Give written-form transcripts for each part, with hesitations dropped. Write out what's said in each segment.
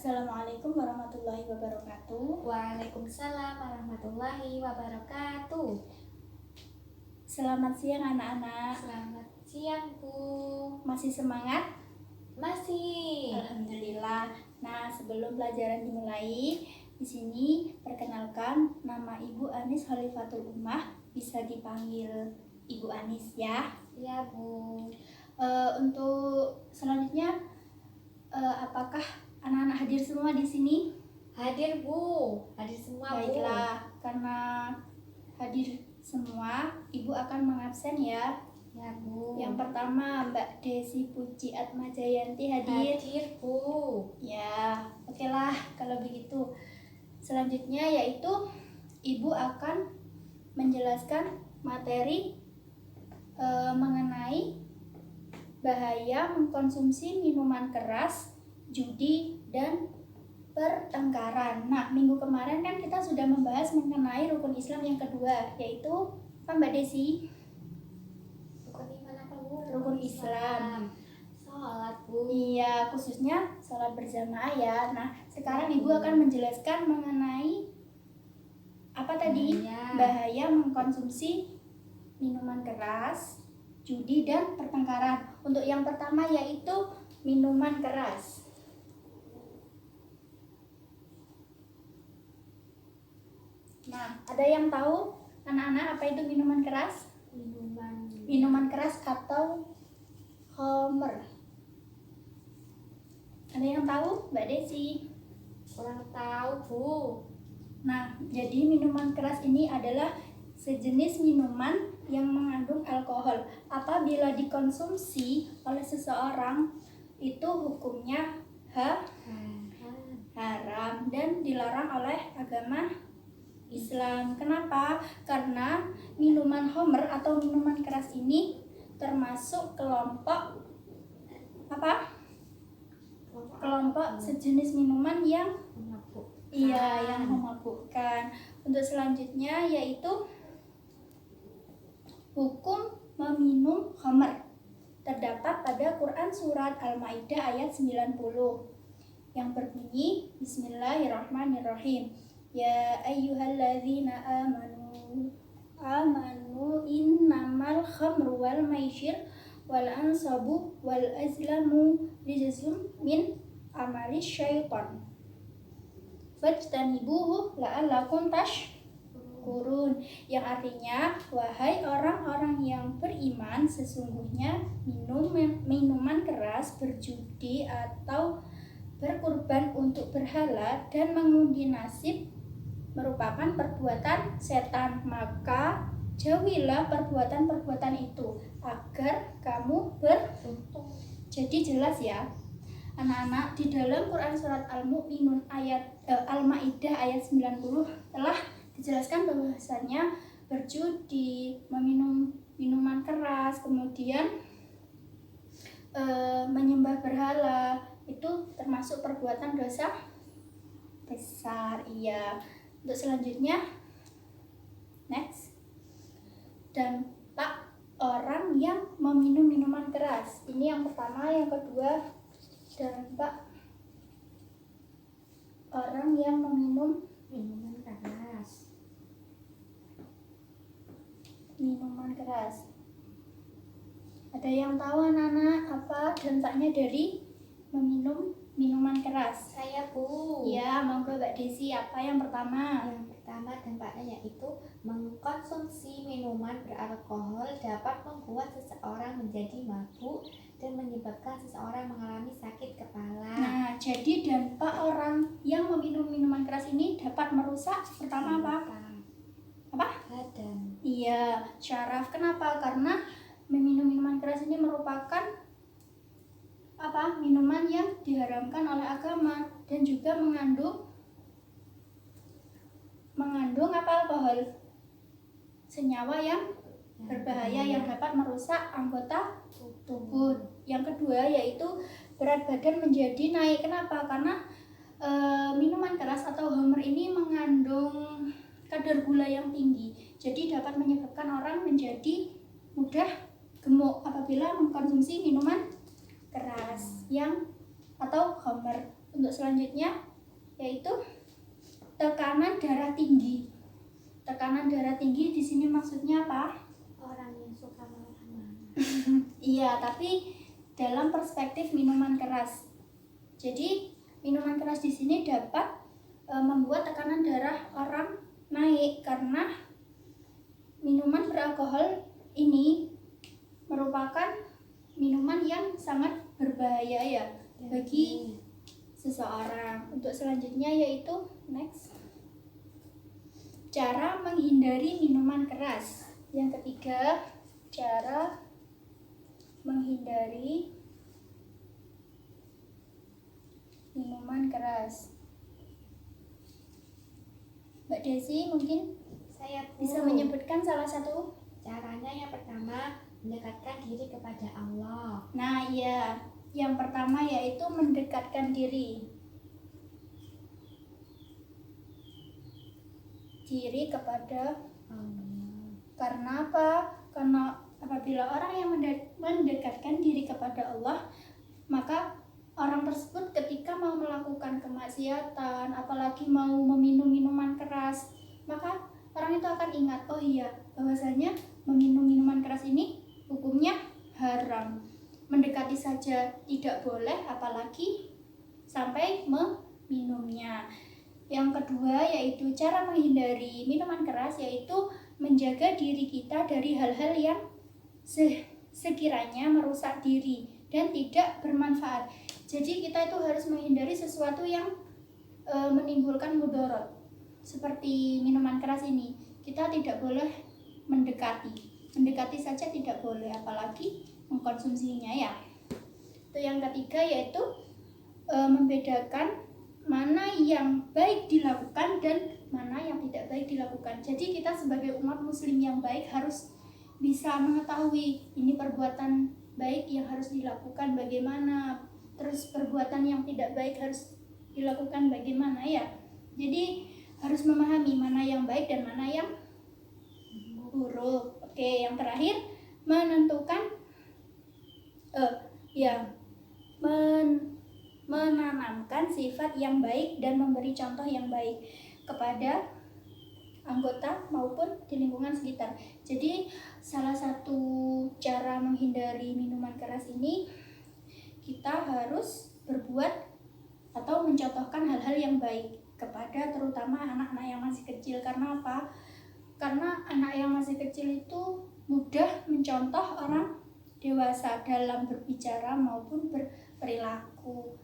Assalamualaikum warahmatullahi wabarakatuh. Waalaikumsalam warahmatullahi wabarakatuh. Selamat siang anak-anak. Selamat siang, Bu. Masih semangat? Masih. Alhamdulillah. Nah, sebelum pelajaran dimulai, di sini perkenalkan nama Ibu Anis Khalifatul Ummah, bisa dipanggil Ibu Anis ya. Ya, Bu. Untuk selanjutnya, apakah anak-anak hadir semua di sini? Hadir, Bu. Hadir semua, Bu. Baiklah, karena hadir semua, Ibu akan mengabsen ya. Ya, Bu. Yang pertama, Mbak Desi Puji Atmajayanti hadir. Hadir, Bu. Ya, oke lah kalau begitu. Selanjutnya yaitu Ibu akan menjelaskan materi mengenai bahaya mengkonsumsi minuman keras, judi, dan pertengkaran. Nah, minggu kemarin kan kita sudah membahas mengenai rukun Islam yang kedua, yaitu apa Mbak Desi? Rukun iman apa, Bu? Rukun Islam. Sholat, Bu. Iya, khususnya sholat berjamaah ya. Nah, sekarang Ibu akan menjelaskan mengenai apa tadi? Bahaya mengkonsumsi minuman keras, judi, dan pertengkaran. Untuk yang pertama yaitu minuman keras. Nah, ada yang tahu anak-anak apa itu minuman keras? Minuman keras atau khamr. Ada yang tahu, Mbak Desi? Kurang tahu, Bu. Nah, jadi minuman keras ini adalah sejenis minuman yang mengandung alkohol. Apabila dikonsumsi oleh seseorang, itu hukumnya haram dan dilarang oleh agama Islam. Kenapa? Karena minuman khamr atau minuman keras ini termasuk kelompok apa? Kelompok sejenis minuman yang yang memabukkan. Untuk selanjutnya yaitu hukum meminum khamr. Terdapat pada Quran surat Al-Maidah ayat 90 yang berbunyi Bismillahirrahmanirrahim. Ya ayyuhalladzina amanu innamal khamru wal maisir wal ansabu wal azlamu rijzum min amali syaitan fajtanibuhu la'allakum tashkurun, yang artinya wahai orang-orang yang beriman, sesungguhnya minuman keras, berjudi atau berkurban untuk berhala dan mengundi nasib merupakan perbuatan setan, maka jauhilah perbuatan-perbuatan itu agar kamu beruntung. Jadi jelas ya anak-anak, di dalam Quran surat Al-Mu'minun Al-Maidah ayat 90 telah dijelaskan bahwasanya berjudi, meminum minuman keras, kemudian menyembah berhala itu termasuk perbuatan dosa besar. Iya. Untuk selanjutnya, next, dampak orang yang meminum minuman keras. Ini yang pertama. Yang kedua, dampak orang yang meminum Minuman keras. Ada yang tahu anak-anak apa dampaknya dari meminum minuman keras? Saya, Bu. Ya, monggo Mbak Desi, apa yang pertama? Yang pertama dampaknya yaitu mengkonsumsi minuman beralkohol dapat membuat seseorang menjadi mabuk dan menyebabkan seseorang mengalami sakit kepala. Nah, jadi dampak orang yang meminum minuman keras ini dapat merusak pertama apa? Badan. Iya, syaraf. Kenapa? Karena meminum minuman keras ini merupakan minuman yang diharamkan oleh agama dan juga mengandung alkohol, senyawa yang berbahaya yang dapat merusak anggota tubuh. Yang kedua yaitu berat badan menjadi naik. Kenapa? Karena minuman keras atau khamr ini mengandung kadar gula yang tinggi, jadi dapat menyebabkan orang menjadi mudah gemuk apabila mengkonsumsi minuman keras atau khamr. Untuk selanjutnya yaitu tekanan darah tinggi. Tekanan darah tinggi di sini maksudnya apa? Orang yang suka marah-marah. Iya, tapi dalam perspektif minuman keras. Jadi minuman keras di sini dapat membuat tekanan darah orang naik karena minuman beralkohol ini merupakan minuman yang sangat berbahaya ya bagi seseorang. Untuk selanjutnya yaitu next, cara menghindari minuman keras. Yang ketiga, cara menghindari minuman keras. Mbak Desi mungkin Saya bisa menyebutkan salah satu. Caranya yang pertama, mendekatkan diri kepada Allah. Nah, iya, yang pertama yaitu mendekatkan diri kepada Allah. Karena apa? Karena apabila orang yang mendekatkan diri kepada Allah, maka orang tersebut ketika mau melakukan kemaksiatan, apalagi mau meminum minuman keras, maka orang itu akan ingat, oh iya, bahwasanya meminum minuman keras ini hukumnya haram. Mendekati saja tidak boleh, apalagi sampai meminumnya. Yang kedua yaitu cara menghindari minuman keras, yaitu menjaga diri kita dari hal-hal yang sekiranya merusak diri dan tidak bermanfaat. Jadi kita itu harus menghindari sesuatu yang menimbulkan mudarat. Seperti minuman keras ini, kita tidak boleh mendekati saja tidak boleh, apalagi mengkonsumsinya ya. Itu yang ketiga yaitu membedakan mana yang baik dilakukan dan mana yang tidak baik dilakukan. Jadi kita sebagai umat muslim yang baik harus bisa mengetahui ini perbuatan baik yang harus dilakukan bagaimana, terus perbuatan yang tidak baik harus dilakukan bagaimana ya. Jadi harus memahami mana yang baik dan mana yang buruk. Oke, yang terakhir menentukan menanamkan sifat yang baik dan memberi contoh yang baik kepada anggota maupun di lingkungan sekitar. Jadi salah satu cara menghindari minuman keras ini, kita harus berbuat atau mencontohkan hal-hal yang baik kepada terutama anak-anak yang masih kecil. Karena apa? Karena anak yang masih kecil itu mudah mencontoh orang dewasa dalam berbicara maupun berperilaku.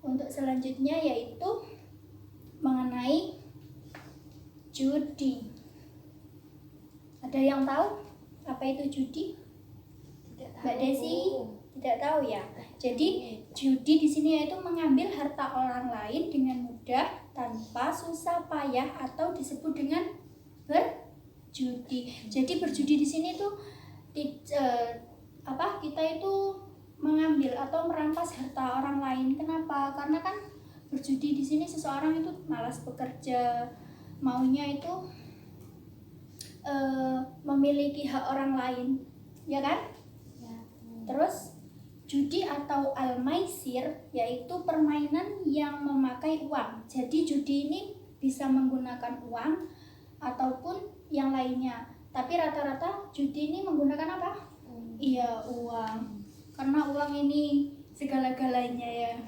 Untuk selanjutnya yaitu mengenai judi. Ada yang tahu apa itu judi? Mbak Desi tidak tahu ya. Jadi judi di sini yaitu mengambil harta orang lain dengan mudah tanpa susah payah atau disebut dengan berjudi. Jadi berjudi di sini tuh kita itu mengambil atau merampas harta orang lain. Kenapa? Karena kan berjudi di sini seseorang itu malas bekerja, maunya itu memiliki hak orang lain, ya kan? Ya. Terus judi atau al-maisir yaitu permainan yang memakai uang. Jadi judi ini bisa menggunakan uang ataupun yang lainnya. Tapi rata-rata judi ini menggunakan apa? Iya, uang. Karena uang ini segala-galanya ya.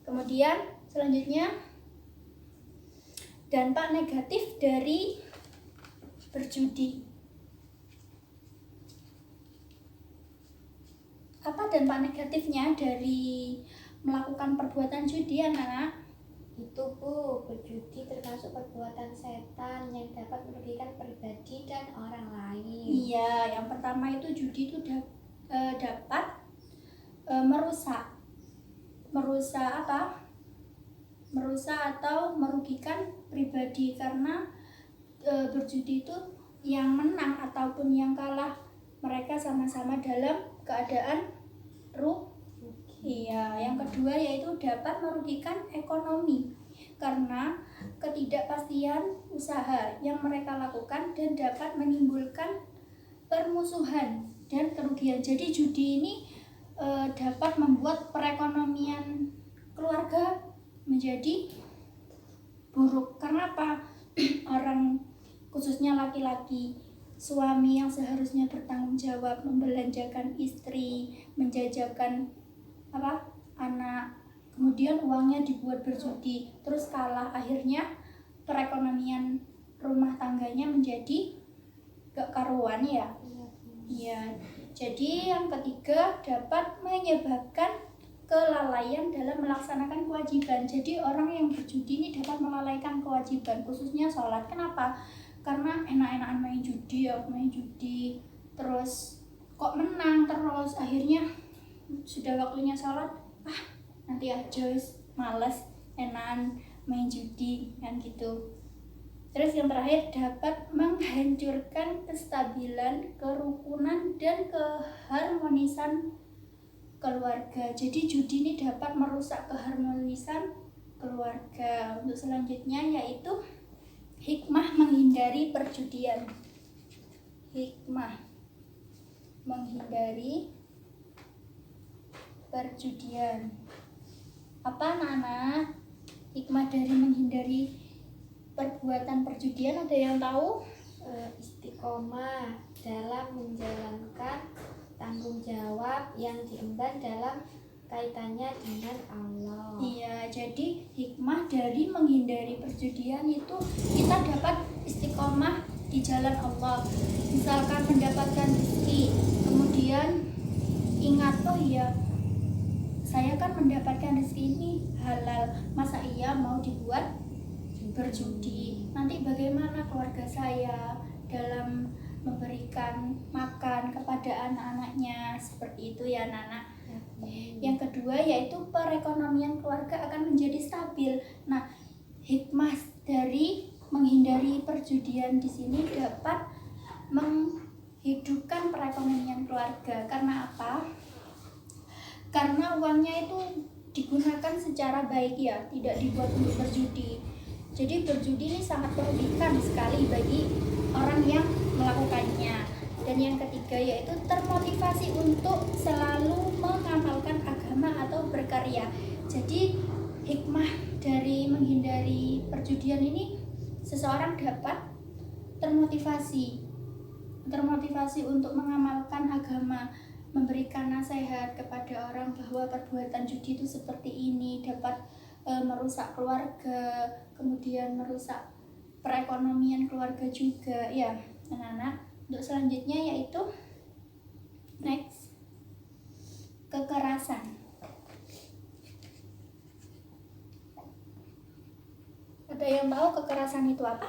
Kemudian selanjutnya dampak negatif dari berjudi. Apa dampak negatifnya dari melakukan perbuatan judi, anak-anak? Itu Bu, berjudi termasuk perbuatan setan yang dapat merugikan pribadi dan orang lain. Iya, yang pertama itu judi itu dapat merusak apa? Merusak atau merugikan pribadi karena berjudi itu yang menang ataupun yang kalah mereka sama-sama dalam keadaan rugi. Iya, yang kedua yaitu dapat merugikan ekonomi karena ketidakpastian usaha yang mereka lakukan dan dapat menimbulkan permusuhan dan kerugian. Jadi judi ini dapat membuat perekonomian keluarga menjadi buruk. Karena apa? Orang, khususnya laki-laki, suami yang seharusnya bertanggung jawab membelanjakan istri, menjajakan anak, kemudian uangnya dibuat berjudi, terus kalah, akhirnya perekonomian rumah tangganya menjadi gak karuan ya. Iya. Jadi yang ketiga, dapat menyebabkan kelalaian dalam melaksanakan kewajiban. Jadi orang yang berjudi ini dapat melalaikan kewajiban, khususnya sholat. Kenapa? Karena enak-enakan main judi, terus kok menang terus, akhirnya sudah waktunya sholat, nanti aja males, enakan main judi kan gitu. Terus yang terakhir, dapat menghancurkan kestabilan, kerukunan, dan keharmonisan keluarga. Jadi judi ini dapat merusak keharmonisan keluarga. Untuk selanjutnya yaitu hikmah menghindari perjudian. Hikmah menghindari perjudian. Apa anak-anak hikmah dari menghindari perbuatan perjudian? Ada yang tahu? Istiqomah dalam menjalankan tanggung jawab yang diemban dalam kaitannya dengan Allah. Iya, jadi hikmah dari menghindari perjudian itu kita dapat istiqomah di jalan Allah. Misalkan mendapatkan rezeki, kemudian ingat, oh iya, saya kan mendapatkan rezeki ini halal, masa iya mau dibuat berjudi? Nanti bagaimana keluarga saya dalam memberikan makan kepada anak-anaknya? Seperti itu ya anak-anak. Yang kedua yaitu perekonomian keluarga akan menjadi stabil. Nah, hikmah dari menghindari perjudian di sini dapat menghidupkan perekonomian keluarga. Karena apa? Karena uangnya itu digunakan secara baik ya, tidak dibuat untuk berjudi. Jadi berjudi ini sangat merugikan sekali bagi orang yang melakukannya. Dan yang ketiga yaitu termotivasi untuk selalu mengamalkan agama atau berkarya. Jadi hikmah dari menghindari perjudian ini, seseorang dapat termotivasi untuk mengamalkan agama, memberikan nasihat kepada orang bahwa perbuatan judi itu seperti ini, dapat merusak keluarga, kemudian merusak perekonomian keluarga juga ya anak-anak. Untuk selanjutnya yaitu next, kekerasan. Ada yang tahu kekerasan itu apa?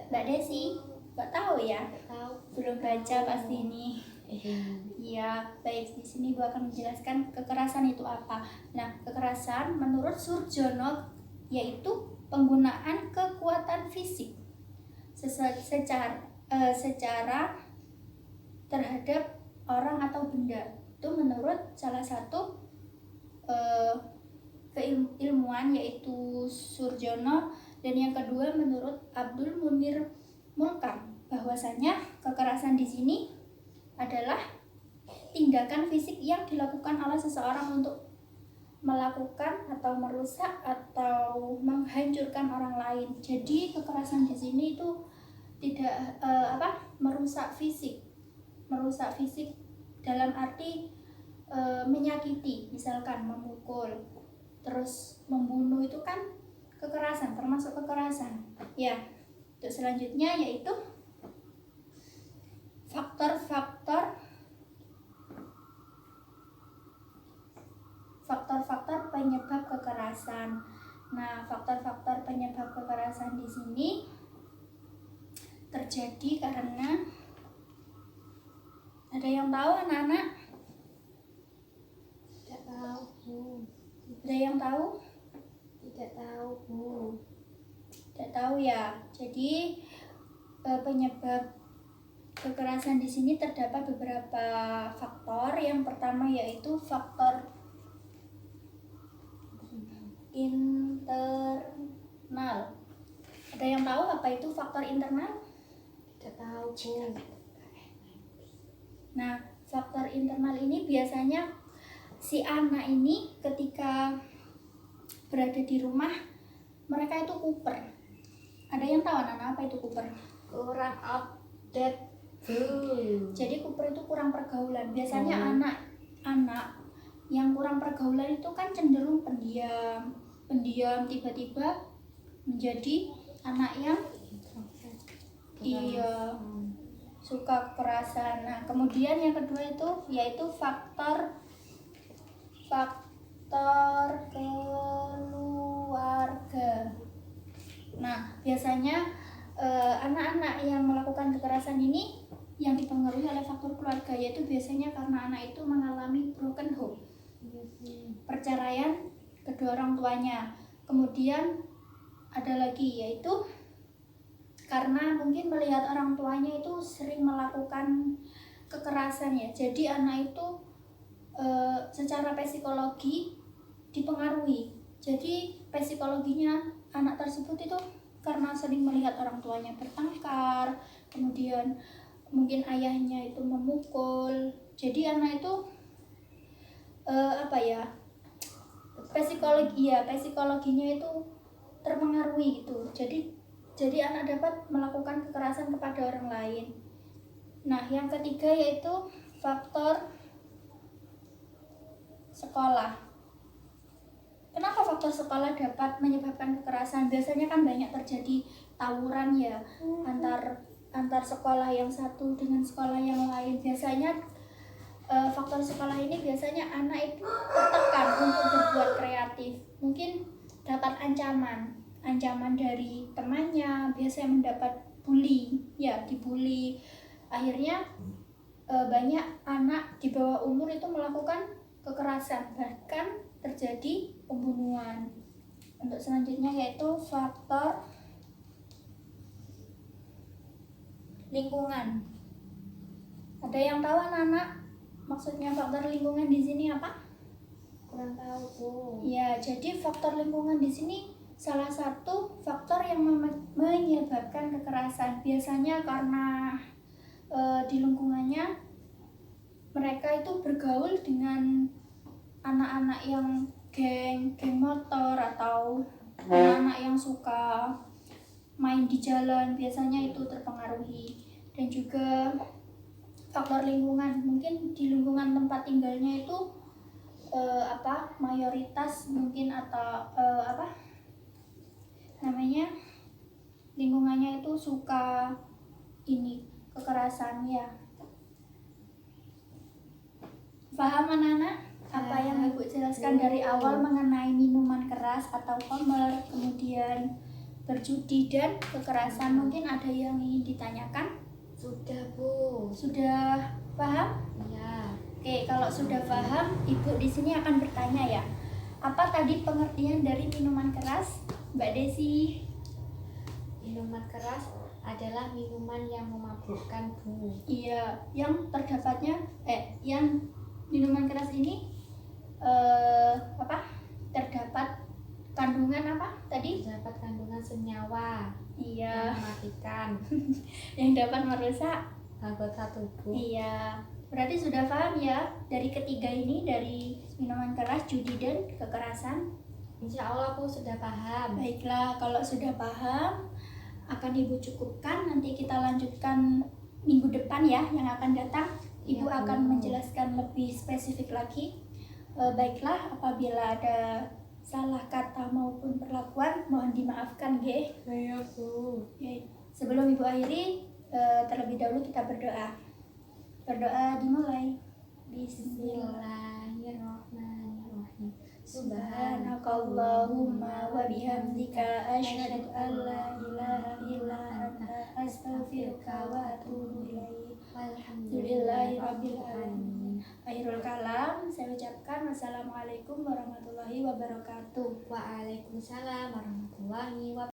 Mbak Desi? Nggak tahu ya? Tahu. Belum baca pasti ini. Iya, baik, di sini Bu akan menjelaskan kekerasan itu apa. Nah, kekerasan menurut Surjono yaitu penggunaan kekuatan fisik secara terhadap orang atau benda. Itu menurut salah satu keilmuan yaitu Surjono, dan yang kedua menurut Abdul Munir Mulkam, bahwasanya kekerasan di sini adalah tindakan fisik yang dilakukan oleh seseorang untuk melakukan atau merusak atau menghancurkan orang lain. Jadi kekerasan di sini itu tidak merusak fisik dalam arti menyakiti, misalkan memukul, terus membunuh, itu kan kekerasan, termasuk kekerasan. Ya, untuk selanjutnya yaitu faktor-faktor penyebab kekerasan. Nah, faktor-faktor penyebab kekerasan di sini terjadi karena, ada yang tahu anak-anak? Tidak tahu, Bu. Ada yang tahu? Tidak tahu, Bu. Tidak tahu ya. Jadi penyebab kekerasan di sini terdapat beberapa faktor. Yang pertama yaitu faktor internal. Ada yang tahu apa itu faktor internal? Tidak tahu, Bu. Nah, faktor internal ini biasanya si anak ini ketika berada di rumah mereka itu kuper. Ada yang tahu anak apa itu kuper? Kurang update tuh. Jadi kuper itu kurang pergaulan. Biasanya anak-anak yang kurang pergaulan itu kan cenderung pendiam, tiba-tiba menjadi anak yang suka kekerasan. Nah, kemudian yang kedua itu yaitu faktor keluarga. Nah, biasanya anak-anak yang melakukan kekerasan ini yang dipengaruhi oleh faktor keluarga, yaitu biasanya karena anak itu mengalami broken home, perceraian kedua orang tuanya. Kemudian ada lagi yaitu karena mungkin melihat orang tuanya itu sering melakukan kekerasan ya, jadi anak itu secara psikologi dipengaruhi. Jadi psikologinya anak tersebut itu karena sering melihat orang tuanya bertengkar, kemudian mungkin ayahnya itu memukul, jadi anak itu psikologinya itu terpengaruhi gitu. Jadi anak dapat melakukan kekerasan kepada orang lain. Nah, yang ketiga yaitu faktor sekolah. Kenapa faktor sekolah dapat menyebabkan kekerasan? Biasanya kan banyak terjadi tawuran ya antar sekolah yang satu dengan sekolah yang lain. Biasanya faktor sekolah ini biasanya anak itu tertekan untuk berbuat kreatif. Mungkin dapat ancaman dari temannya, biasanya mendapat dibully. Akhirnya banyak anak di bawah umur itu melakukan kekerasan, bahkan terjadi pembunuhan. Untuk selanjutnya yaitu faktor lingkungan. Ada yang tahu anak-anak maksudnya faktor lingkungan di sini apa? Kurang tahu tuh. Ya, jadi faktor lingkungan di sini salah satu faktor yang menyebabkan kekerasan. Biasanya karena di lingkungannya mereka itu bergaul dengan anak-anak yang geng motor atau anak-anak yang suka main di jalan, biasanya itu terpengaruhi. Dan juga faktor lingkungan, mungkin di lingkungan tempat tinggalnya itu mayoritas mungkin atau lingkungannya itu suka kekerasan ya. Paham anak-anak apa yang Ibu jelaskan dari awal mengenai minuman keras atau khamr, kemudian berjudi dan kekerasan? Mungkin ada yang ingin ditanyakan? Sudah, Bu. Sudah paham? Ya. Oke, kalau sudah paham, Ibu di sini akan bertanya ya. Apa tadi pengertian dari minuman keras, Mbak Desi? Minuman keras adalah minuman yang memabukkan, Bu. Iya, yang minuman keras ini terdapat kandungan apa tadi? Terdapat kandungan senyawa. Iya. Yang mematikan. Yang dapat merusak anggota tubuh. Iya. Berarti sudah paham ya dari ketiga ini, dari minuman keras, judi dan kekerasan? Insya Allah Bu sudah paham. Baiklah, kalau sudah paham akan Ibu cukupkan. Nanti kita lanjutkan minggu depan ya yang akan datang. Ibu akan menjelaskan lebih spesifik lagi. Baiklah, apabila ada salah kata maupun perlakuan mohon dimaafkan nggih. Iya Bu. Sebelum Ibu akhiri, terlebih dahulu kita berdoa. Berdoa dimulai. Bismillahirrahmanirrahim. Subhanakallahumma wa bihamdika asyhadu an la ilaha illa anta astaghfiruka wa atubu ilaik. Alhamdulillahirabbil alamin. Akhirul kalam, saya ucapkan wassalamualaikum warahmatullahi wabarakatuh. Waalaikumsalam warahmatullahi wabarakatuh.